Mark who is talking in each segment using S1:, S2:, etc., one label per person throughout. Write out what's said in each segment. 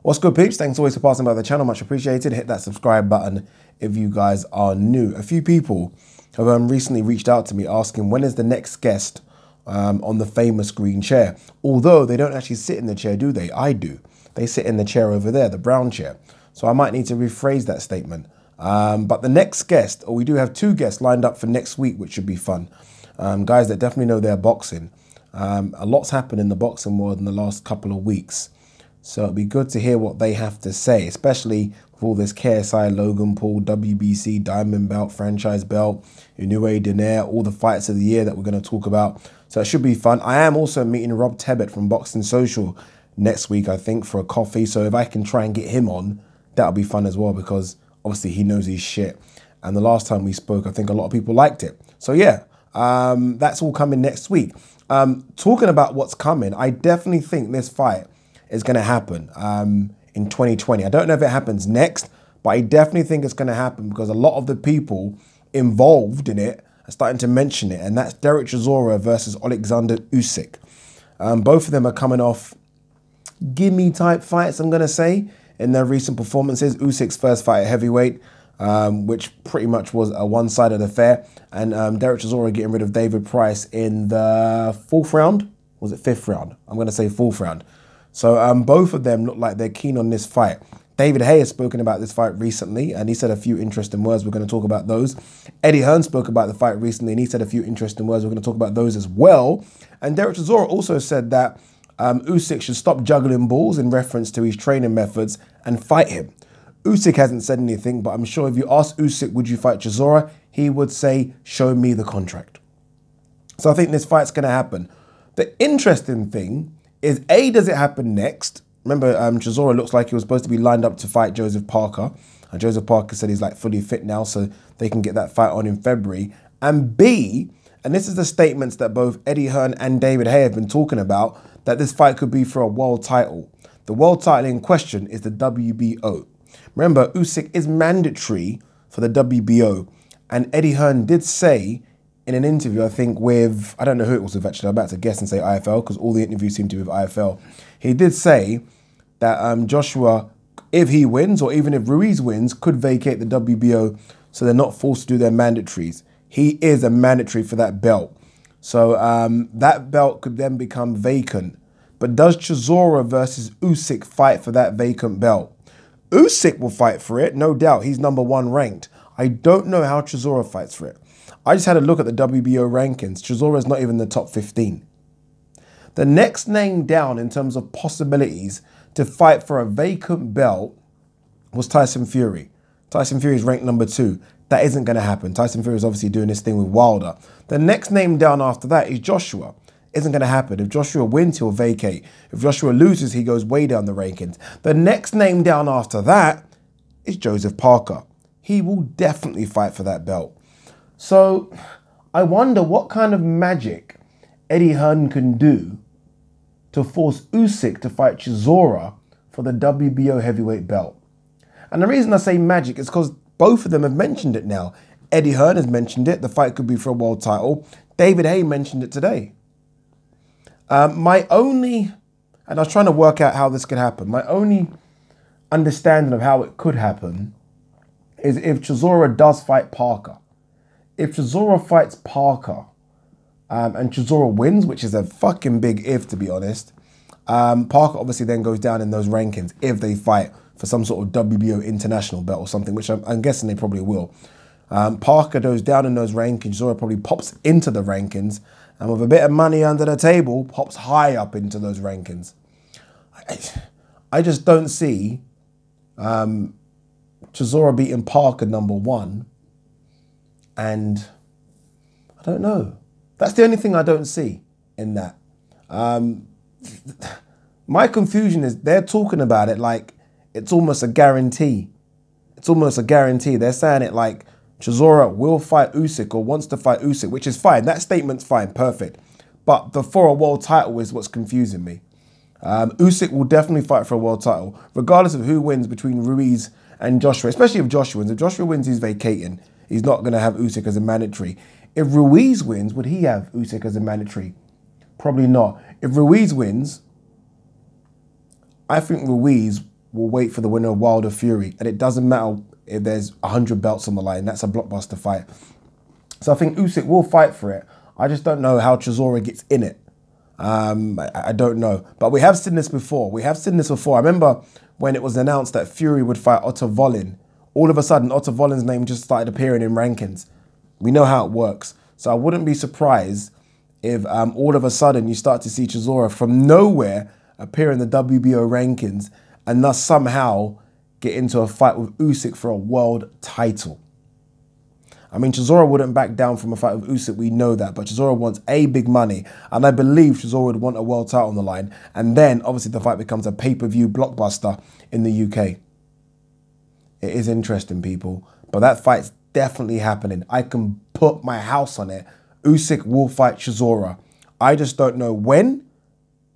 S1: What's good, peeps? Thanks always for passing by the channel. Much appreciated. Hit that subscribe button if you guys are new. A few people have recently reached out to me asking when is the next guest on the famous green chair. Although they don't actually sit in the chair, do they? I do. They sit in the chair over there, the brown chair. So I might need to rephrase that statement. But the next guest, or we do have two guests lined up for next week, which should be fun. Guys that definitely know their boxing. A lot's happened in the boxing world in the last couple of weeks. So it'd be good to hear what they have to say, especially with all this KSI, Logan Paul, WBC, Diamond Belt, Franchise Belt, Inoue, Daenerys, all the fights of the year that we're going to talk about. So it should be fun. I am also meeting Rob Tebbett from Boxing Social next week, I think, for a coffee. So if I can try and get him on, that'll be fun as well, because obviously he knows his shit. And the last time we spoke, I think a lot of people liked it. So yeah, that's all coming next week. Talking about what's coming, I definitely think this fight is going to happen in 2020. I don't know if it happens next, but I definitely think it's going to happen because a lot of the people involved in it are starting to mention it, and that's Dereck Chisora versus Oleksandr Usyk. Both of them are coming off gimme type fights, I'm going to say, in their recent performances. Usyk's first fight at heavyweight, which pretty much was a one-sided affair, and Dereck Chisora getting rid of David Price in the fourth round. Was it fifth round? I'm going to say fourth round. So both of them look like they're keen on this fight. David Haye has spoken about this fight recently, and he said a few interesting words. We're going to talk about those. Eddie Hearn spoke about the fight recently, and he said a few interesting words. We're going to talk about those as well. And Dereck Chisora also said that Usyk should stop juggling balls in reference to his training methods and fight him. Usyk hasn't said anything, but I'm sure if you ask Usyk, would you fight Chisora, he would say, show me the contract. So I think this fight's going to happen. The interesting thing is, A, does it happen next? Remember, Chisora looks like he was supposed to be lined up to fight Joseph Parker. And Joseph Parker said he's like fully fit now, so they can get that fight on in February. And B, and this is the statements that both Eddie Hearn and David Haye have been talking about, that this fight could be for a world title. The world title in question is the WBO. Remember, Usyk is mandatory for the WBO. And Eddie Hearn did say in an interview, I think with, I don't know who it was with actually, I'm about to guess and say IFL, because all the interviews seem to be with IFL. He did say that Joshua, if he wins, or even if Ruiz wins, could vacate the WBO so they're not forced to do their mandatories. He is a mandatory for that belt. So that belt could then become vacant. But does Chisora versus Usyk fight for that vacant belt? Usyk will fight for it, no doubt. He's #1 ranked. I don't know how Chisora fights for it. I just had a look at the WBO rankings. Chisora is not even in the top 15. The next name down in terms of possibilities to fight for a vacant belt was Tyson Fury. Tyson Fury is ranked #2. That isn't going to happen. Tyson Fury is obviously doing this thing with Wilder. The next name down after that is Joshua. Isn't going to happen. If Joshua wins, he'll vacate. If Joshua loses, he goes way down the rankings. The next name down after that is Joseph Parker. He will definitely fight for that belt. So I wonder what kind of magic Eddie Hearn can do to force Usyk to fight Chisora for the WBO heavyweight belt. And the reason I say magic is because both of them have mentioned it now. Eddie Hearn has mentioned it. The fight could be for a world title. David Haye mentioned it today. My only, and I was trying to work out how this could happen, my only understanding of how it could happen is if Chisora does fight Parker. If Chisora fights Parker and Chisora wins, which is a fucking big if, to be honest, Parker obviously then goes down in those rankings if they fight for some sort of WBO international belt or something, which I'm guessing they probably will. Parker goes down in those rankings, Chisora probably pops into the rankings, and with a bit of money under the table, pops high up into those rankings. I just don't see Chisora beating Parker #1. And I don't know. That's the only thing I don't see in that. My confusion is they're talking about it like it's almost a guarantee. It's almost a guarantee. They're saying it like Chisora will fight Usyk or wants to fight Usyk, which is fine. That statement's fine, perfect. But the for a world title is what's confusing me. Usyk will definitely fight for a world title, regardless of who wins between Ruiz and Joshua, especially if Joshua wins. If Joshua wins, he's vacating. He's not going to have Usyk as a mandatory. If Ruiz wins, would he have Usyk as a mandatory? Probably not. If Ruiz wins, I think Ruiz will wait for the winner of Wilder Fury. And it doesn't matter if there's 100 belts on the line. That's a blockbuster fight. So I think Usyk will fight for it. I just don't know how Chisora gets in it. I don't know. But we have seen this before. I remember when it was announced that Fury would fight Otto Wallin. All of a sudden, Otto Wallin's name just started appearing in rankings. We know how it works. So I wouldn't be surprised if all of a sudden you start to see Chisora from nowhere appear in the WBO rankings and thus somehow get into a fight with Usyk for a world title. I mean, Chisora wouldn't back down from a fight with Usyk, we know that, but Chisora wants big money, and I believe Chisora would want a world title on the line, and then obviously the fight becomes a pay-per-view blockbuster in the UK. It is interesting, people, but that fight's definitely happening. I can put my house on it. Usyk will fight Chisora. I just don't know when.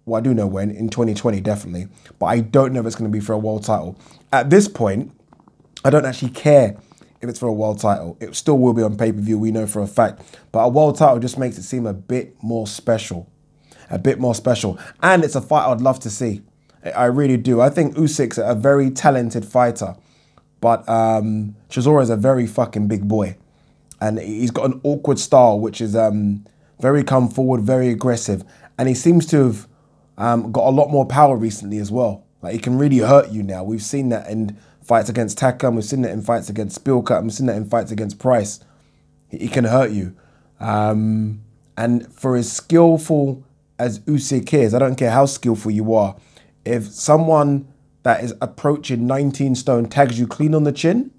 S1: Well, I do know when, in 2020, definitely, but I don't know if it's going to be for a world title. At this point, I don't actually care if it's for a world title. It still will be on pay-per-view, we know for a fact. But a world title just makes it seem a bit more special. A bit more special. And it's a fight I'd love to see. I really do. I think Usyk's a very talented fighter. But Chisora is a very fucking big boy. And he's got an awkward style, which is very come forward, very aggressive. And he seems to have got a lot more power recently as well. Like, he can really hurt you now. We've seen that in fights against Takam, we've seen that in fights against Spilka, we've seen that in fights against Price. He can hurt you. And for as skillful as Usyk is, I don't care how skillful you are, if someone that is approaching 19 stone tags you clean on the chin,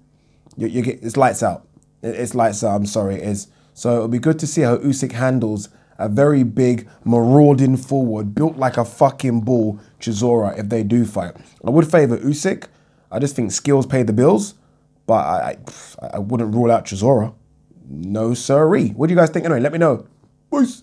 S1: you get, it's lights out. It's lights out, I'm sorry, it is. So it'll be good to see how Usyk handles a very big, marauding forward, built like a fucking bull, Chisora, if they do fight. I would favour Usyk. I just think skills pay the bills, but I wouldn't rule out Chisora. No siree. What do you guys think? Anyway, let me know. Peace.